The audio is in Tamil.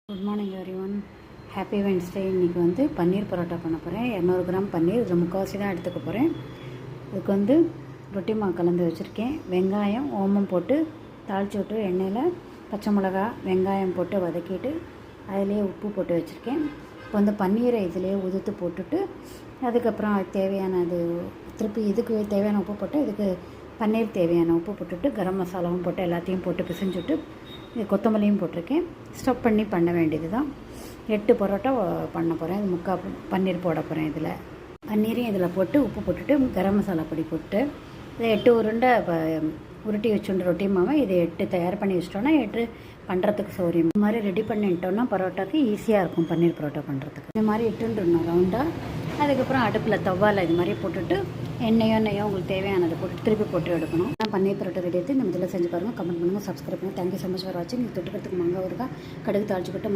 Good morning everyone. Happy Wednesday. இன்றைக்கி வந்து பன்னீர் பரோட்டா பண்ண போகிறேன். 200 கிராம் பன்னீர், இதில் முக்கால்வாசி தான் எடுத்துக்க போகிறேன். இதுக்கு வந்து ரொட்டி மாவு கலந்து வச்சுருக்கேன். வெங்காயம் ஓமம் போட்டு தாளித்து விட்டு எண்ணெயில் பச்சை மிளகா வெங்காயம் போட்டு வதக்கிட்டு அதிலே உப்பு போட்டு வச்சுருக்கேன். இப்போ வந்து பன்னீரை இதிலே உதுத்து போட்டுட்டு அதுக்கப்புறம் அது தேவையானது திருப்பி இதுக்கு தேவையான உப்பு போட்டு இதுக்கு பன்னீர் தேவையான உப்பு போட்டுட்டு கரம் மசாலாவும் போட்டு எல்லாத்தையும் போட்டு பிசைஞ்சுட்டு இது கொத்தமல்லியும் போட்டிருக்கேன். ஸ்டப் பண்ணி பண்ண வேண்டியது தான். 8 பரோட்டா பண்ண போகிறேன். இது முக்கால் பன்னீர் போட போகிறேன். இதில் பன்னீரையும் இதில் போட்டு உப்பு போட்டுட்டு கரம் மசாலா பொடி போட்டு இதை 8 உருண்டை உருட்டி வச்சுட்டு ரொட்டி மாவை இதை 8 தயார் பண்ணி வச்சிட்டோன்னா 8 பண்ணுறதுக்கு சௌரியம். இந்த மாதிரி ரெடி பண்ணிட்டோன்னா பரோட்டாக்கு ஈஸியாக இருக்கும். பன்னீர் பரோட்டா பண்ணுறதுக்கு இந்த மாதிரி இட்டுருணும் ரவுண்டாக. அதுக்கப்புறம் அடுப்பில் தவாவில் இது மாதிரி போட்டுட்டு எண்ணெயோ உங்களுக்கு தேவையானதை போட்டு திருப்பி போட்டு எடுக்கணும். பன்னீர் பரோட்டா ரெடி எடுத்து இந்த இதில் செஞ்சு பாருங்கள். கமெண்ட் பண்ணுங்கள், சப்ஸ்கிரைப் பண்ணுங்கள். தேங்க்யூ ஸோ மச் ஃபார் வாட்சிங். இது தொட்டுக்கிறதுக்கு மாங்காய் ஊறுகாய் கடுகு தாளிச்சு போட்டு